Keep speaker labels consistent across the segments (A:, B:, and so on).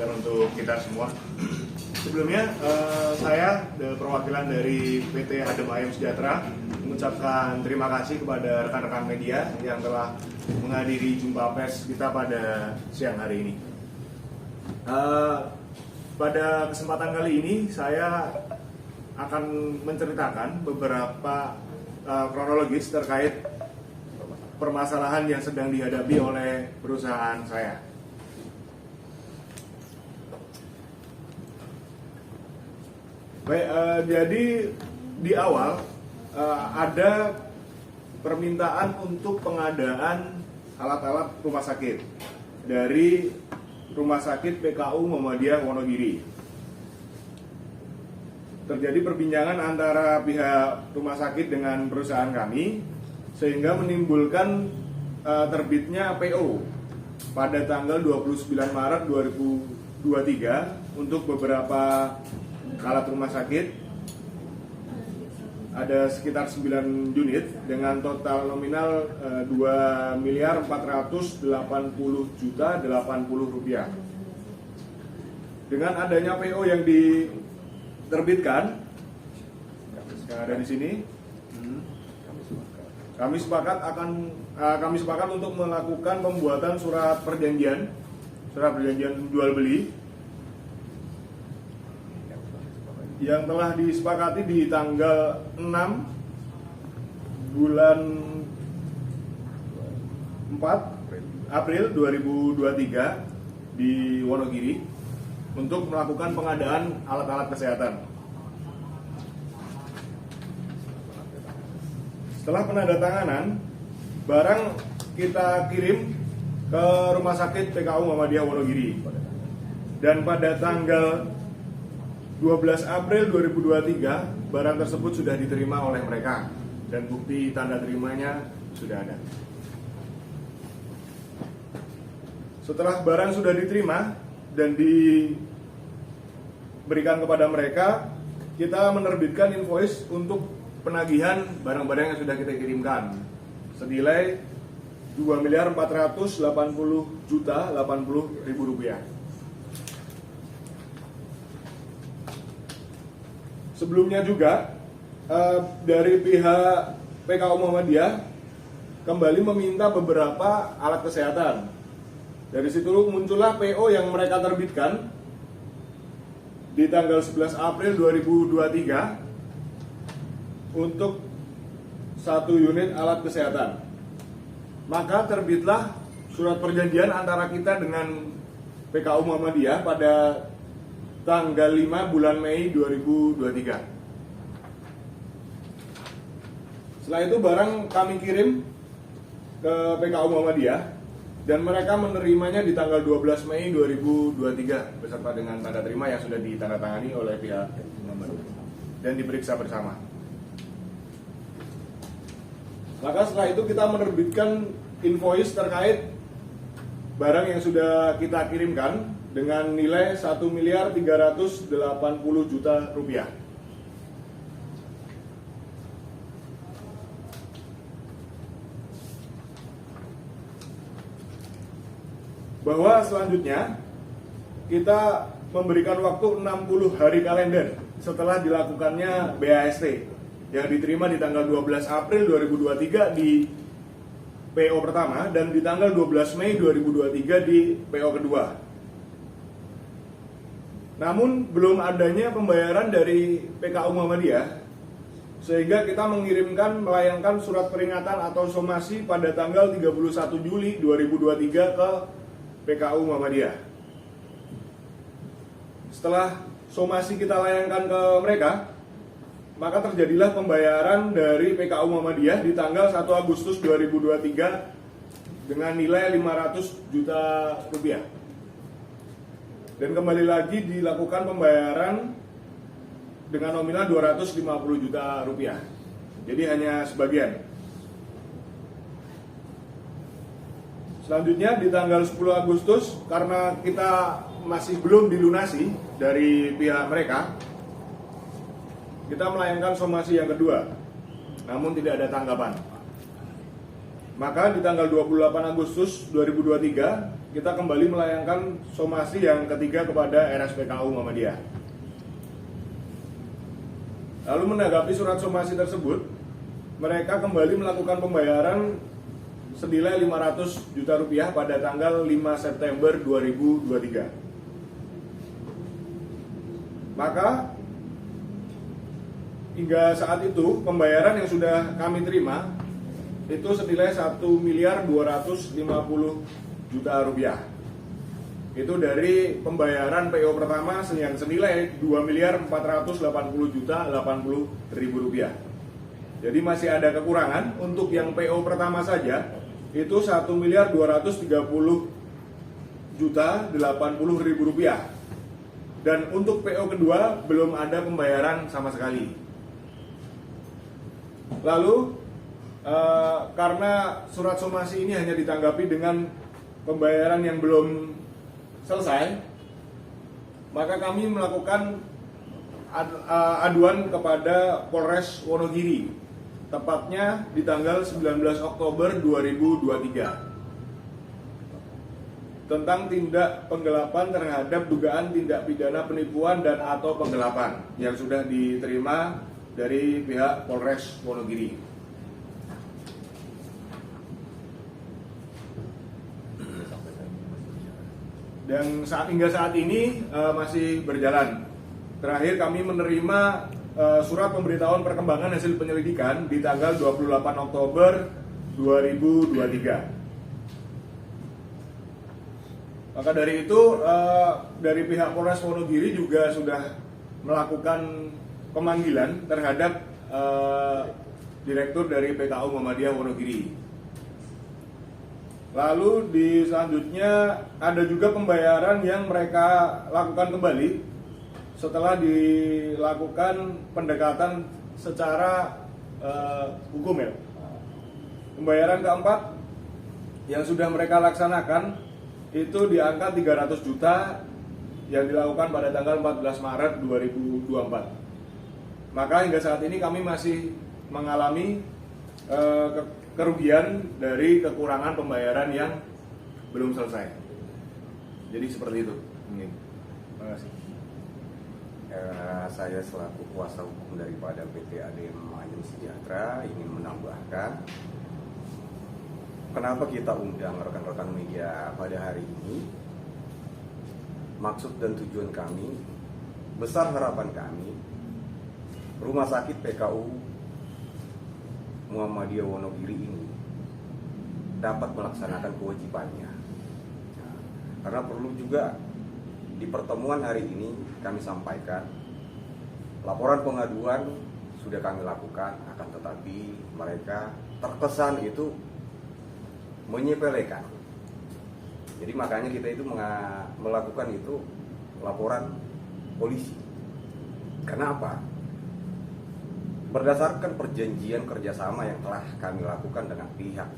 A: dan untuk kita semua. Sebelumnya saya perwakilan dari PT Adem Ayem Sejahtera mengucapkan terima kasih kepada rekan-rekan media yang telah menghadiri jumpa pers kita pada siang hari ini. Pada kesempatan kali ini saya akan menceritakan beberapa kronologis terkait permasalahan yang sedang dihadapi oleh perusahaan saya. Baik, jadi di awal ada permintaan untuk pengadaan alat-alat rumah sakit dari Rumah Sakit PKU Muhammadiyah Wonogiri. Terjadi perbincangan antara pihak rumah sakit dengan perusahaan kami sehingga menimbulkan terbitnya PO pada tanggal 29 Maret 2023 untuk beberapa alat rumah sakit, ada sekitar 9 unit dengan total nominal 2.480.080.080 rupiah. Dengan adanya PO yang diterbitkan yang ada di sini, kami sepakat untuk melakukan pembuatan surat perjanjian jual beli yang telah disepakati di tanggal 6 bulan 4 April 2023 di Wonogiri untuk melakukan pengadaan alat-alat kesehatan. Setelah penandatanganan, barang kita kirim ke Rumah Sakit PKU Muhammadiyah Wonogiri. Dan pada tanggal 12 April 2023, barang tersebut sudah diterima oleh mereka dan bukti tanda terimanya sudah ada. Setelah barang sudah diterima dan diberikan kepada mereka, kita menerbitkan invoice untuk penagihan barang-barang yang sudah kita kirimkan senilai Rp2.480.080.000 rupiah. Sebelumnya juga dari pihak PKU Muhammadiyah kembali meminta beberapa alat kesehatan. Dari situ muncullah PO yang mereka terbitkan di tanggal 11 April 2023 untuk 1 unit alat kesehatan. Maka terbitlah surat perjanjian antara kita dengan PKU Muhammadiyah pada tanggal 5 bulan Mei 2023. Setelah itu barang kami kirim ke PKU Muhammadiyah dan mereka menerimanya di tanggal 12 Mei 2023 beserta dengan tanda terima yang sudah ditandatangani oleh pihak dan diperiksa bersama. Maka setelah itu kita menerbitkan invoice terkait barang yang sudah kita kirimkan dengan nilai Rp1.380.000.000. Bahwa selanjutnya kita memberikan waktu 60 hari kalender setelah dilakukannya BAST yang diterima di tanggal 12 April 2023 di PO pertama dan di tanggal 12 Mei 2023 di PO kedua. Namun belum adanya pembayaran dari PKU Muhammadiyah sehingga kita melayangkan surat peringatan atau somasi pada tanggal 31 Juli 2023 ke PKU Muhammadiyah. Setelah somasi kita layangkan ke mereka, maka terjadilah pembayaran dari PKU Muhammadiyah di tanggal 1 Agustus 2023 dengan nilai Rp500 juta. Dan kembali lagi dilakukan pembayaran dengan nominal Rp250 juta. Jadi hanya sebagian. Selanjutnya di tanggal 10 Agustus karena kita masih belum dilunasi dari pihak mereka, kita melayangkan somasi yang kedua, namun tidak ada tanggapan. Maka di tanggal 28 Agustus 2023 kita kembali melayangkan somasi yang ketiga kepada RSPKU Muhammadiyah. Lalu menanggapi surat somasi tersebut, mereka kembali melakukan pembayaran senilai 500 juta rupiah pada tanggal 5 September 2023. Maka hingga saat itu pembayaran yang sudah kami terima itu senilai 1.250 juta rupiah. Itu dari pembayaran PO pertama yang senilai 2.480 juta 80 ribu rupiah. Jadi masih ada kekurangan. Untuk yang PO pertama saja itu 1.230 juta 80 ribu rupiah. Dan untuk PO kedua belum ada pembayaran sama sekali. Lalu karena surat somasi ini hanya ditanggapi dengan pembayaran yang belum selesai, maka kami melakukan aduan kepada Polres Wonogiri, tepatnya di tanggal 19 Oktober 2023 tentang tindak penggelapan terhadap dugaan tindak pidana penipuan dan atau penggelapan yang sudah diterima dari pihak Polres Wonogiri. Dan hingga saat ini masih berjalan. Terakhir kami menerima surat pemberitahuan perkembangan hasil penyelidikan di tanggal 28 Oktober 2023. Maka dari itu dari pihak Polres Wonogiri juga sudah melakukan pemanggilan terhadap direktur dari PKU Muhammadiyah Wonogiri. Lalu selanjutnya ada juga pembayaran yang mereka lakukan kembali setelah dilakukan pendekatan secara hukum ya. Pembayaran keempat yang sudah mereka laksanakan itu di angka 300 juta yang dilakukan pada tanggal 14 Maret 2024. Maka hingga saat ini kami masih mengalami kerugian dari kekurangan pembayaran yang belum selesai. Jadi seperti itu. Terima kasih.
B: Saya selaku kuasa hukum daripada PT ADM Maju Sejahtera ingin menambahkan kenapa kita undang rekan-rekan media pada hari ini. Maksud dan tujuan kami, besar harapan kami, Rumah Sakit PKU Muhammadiyah Wonogiri ini dapat melaksanakan kewajibannya. Nah, karena perlu juga di pertemuan hari ini kami sampaikan, laporan pengaduan sudah kami lakukan, akan tetapi mereka terkesan itu menyepelekan. Jadi makanya kita itu melakukan itu laporan polisi. Karena apa? Berdasarkan perjanjian kerjasama yang telah kami lakukan dengan pihak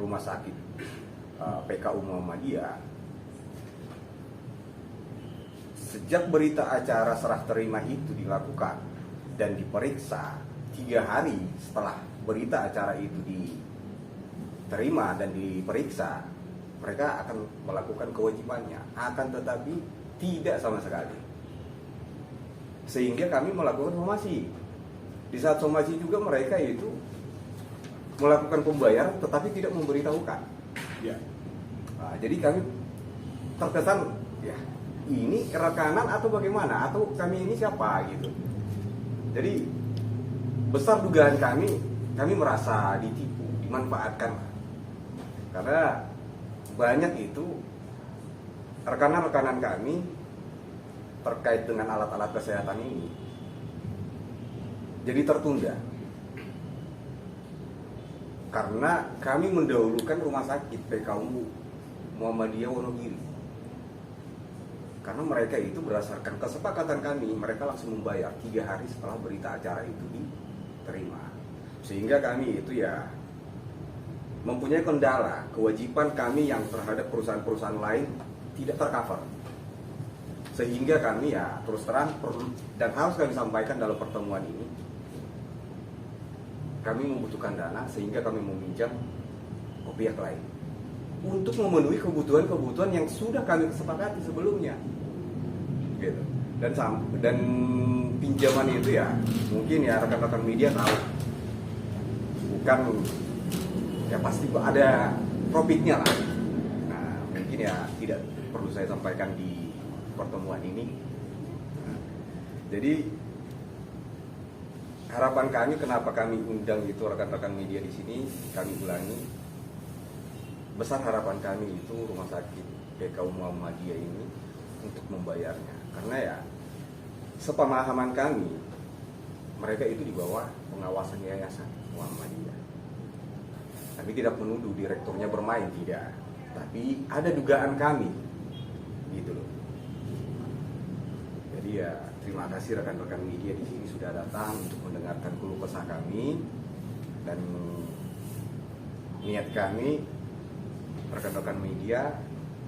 B: Rumah Sakit PKU Muhammadiyah, sejak berita acara serah terima itu dilakukan dan diperiksa 3 hari setelah berita acara itu diterima dan diperiksa, mereka akan melakukan kewajibannya, akan tetapi tidak sama sekali. Sehingga kami melakukan somasi. Di saat somasi juga mereka itu melakukan pembayaran tetapi tidak memberitahukan.
A: Ya.
B: Nah, jadi kami terkesan ya ini rekanan atau bagaimana, atau kami ini siapa gitu. Jadi besar dugaan kami merasa ditipu, dimanfaatkan. Karena banyak itu rekanan-rekanan kami terkait dengan alat-alat kesehatan ini jadi tertunda karena kami mendahulukan Rumah Sakit PKU Muhammadiyah Wonogiri. Karena mereka itu berdasarkan kesepakatan kami, mereka langsung membayar 3 hari setelah berita acara itu diterima. Sehingga kami itu ya mempunyai kendala, kewajiban kami yang terhadap perusahaan-perusahaan lain tidak tercover. Sehingga kami ya terus terang dan harus kami sampaikan dalam pertemuan ini, kami membutuhkan dana sehingga kami meminjam ke pihak lain. untuk memenuhi kebutuhan-kebutuhan yang sudah kami sepakati sebelumnya, gitu. Dan pinjaman itu ya mungkin ya rekan-rekan media tahu, bukan ya pasti ada profitnya lah. Nah mungkin ya tidak perlu saya sampaikan di pertemuan ini. Nah, jadi harapan kami, kenapa kami undang itu rekan-rekan media di sini, kami ulangi, besar harapan kami itu rumah sakit PKU Muhammadiyah ini untuk membayarnya, karena ya sepemahaman kami mereka itu di bawah pengawasan Yayasan Muhammadiyah. Kami tidak menuduh direkturnya bermain, tidak, tapi ada dugaan kami, gitu loh. Jadi ya terima kasih rekan-rekan media di sini sudah datang untuk mendengarkan keluh kesah kami, dan niat kami rekan-rekan media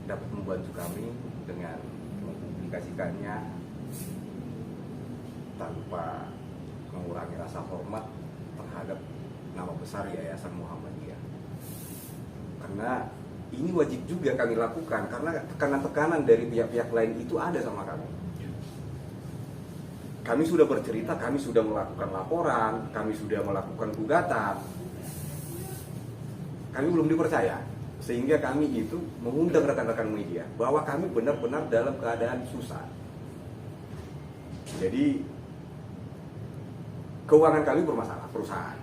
B: dapat membantu kami dengan mempublikasikannya tanpa mengurangi rasa hormat terhadap nama besar Yayasan Muhammadiyah. Karena ini wajib juga kami lakukan, karena tekanan-tekanan dari pihak-pihak lain itu ada sama kami. Kami sudah bercerita, kami sudah melakukan laporan, kami sudah melakukan gugatan. Kami belum dipercaya, sehingga kami itu mengundang rekan-rekan media bahwa kami benar-benar dalam keadaan susah. Jadi keuangan kami bermasalah, perusahaan,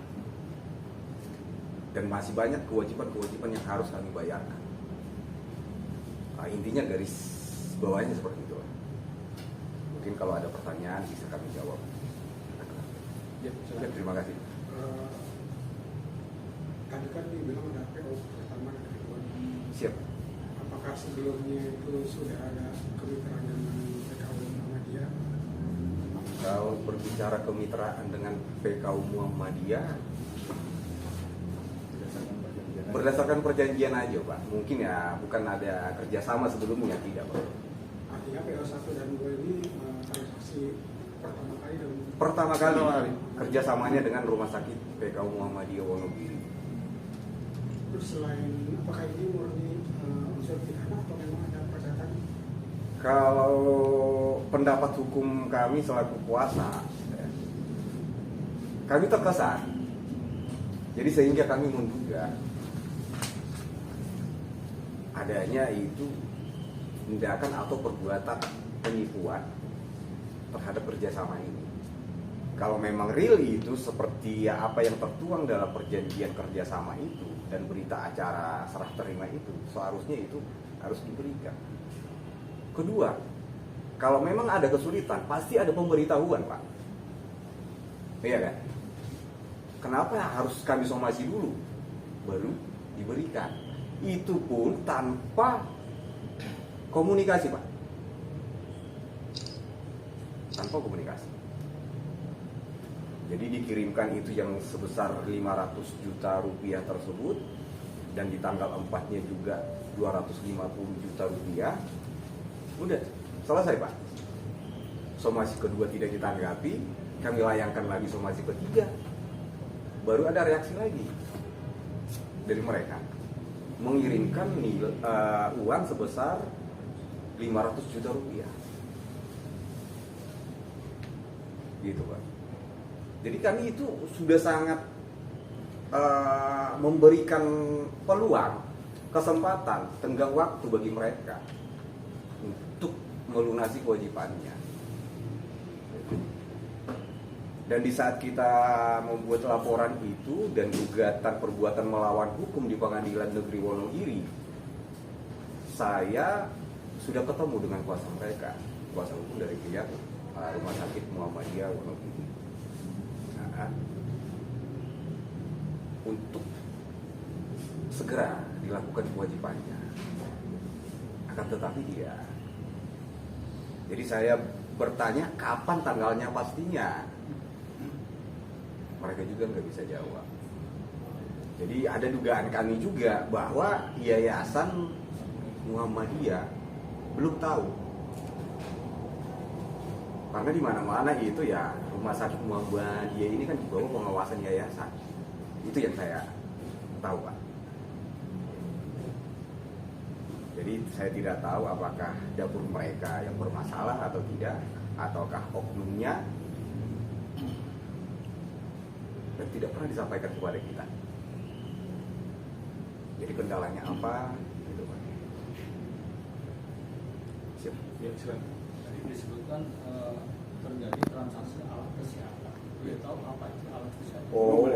B: dan masih banyak kewajiban-kewajiban yang harus kami bayarkan. Nah, intinya garis bawahnya seperti itu. Mungkin kalau ada pertanyaan bisa kami jawab.
C: Ya,
B: terima kasih.
C: Tadi kan dibilang ada PO pertama dan kedua.
B: Siap.
C: Apakah sebelumnya itu sudah ada kemitraan dengan PKU Muhammadiyah?
B: Kalau berbicara kemitraan dengan PKU Muhammadiyah, berdasarkan perjanjian aja, Pak. Mungkin ya bukan ada kerjasama sebelumnya, tidak, Pak.
C: Artinya PO 1 dan 2 ini transaksi
B: pertama kali kerjasamanya dengan rumah sakit PKU Muhammadiyah Wonogiri.
C: Terus selain apakah ini murni unsur pidana atau memang ada perdatan?
B: Kalau pendapat hukum kami selaku kuasa, kami terkesan. Jadi sehingga kami menduga adanya itu tindakan atau perbuatan penipuan terhadap kerjasama ini. Kalau memang real itu seperti apa yang tertuang dalam perjanjian kerjasama itu dan berita acara serah terima itu, seharusnya itu harus diberikan. Kedua, kalau memang ada kesulitan, pasti ada pemberitahuan, Pak. Iya kan? Kenapa harus kami somasi dulu, baru diberikan? Itu pun tanpa komunikasi, Pak. Tanpa komunikasi. Jadi dikirimkan itu yang sebesar 500 juta rupiah tersebut, dan di tanggal 4-nya juga 250 juta rupiah. Udah, selesai, Pak. Somasi kedua tidak ditanggapi, kami layangkan lagi somasi ketiga. Baru ada reaksi lagi dari mereka, mengirimkan uang sebesar 500 juta rupiah. Gitu, Pak. Jadi kami itu sudah sangat memberikan peluang, kesempatan, tenggang waktu bagi mereka untuk melunasi kewajibannya. Dan di saat kita membuat laporan itu dan gugatan perbuatan melawan hukum di Pengadilan Negeri Wonogiri, saya sudah ketemu dengan kuasa mereka, kuasa hukum dari pihak Rumah Sakit Muhammadiyah Wonogiri. Nah, untuk segera dilakukan kewajibannya. Akan tetapi dia. Jadi saya bertanya kapan tanggalnya pastinya. Mereka juga nggak bisa jawab. Jadi ada dugaan kami juga bahwa Yayasan Muhammadiyah belum tahu. Karena di mana-mana itu ya Rumah Sakit Muhammadiyah ini kan di bawah pengawasan yayasan. Itu yang saya tahu, Pak. Jadi saya tidak tahu apakah dapur mereka yang bermasalah atau tidak, ataukah oknumnya, dan tidak pernah disampaikan kepada kita. Jadi kendalanya apa? Gitu Pak. Siap.
A: Ya, silakan.
D: Tadi disebutkan terjadi transaksi alat kesehatan. Dia tahu apa itu alat kesehatan?
B: Oh,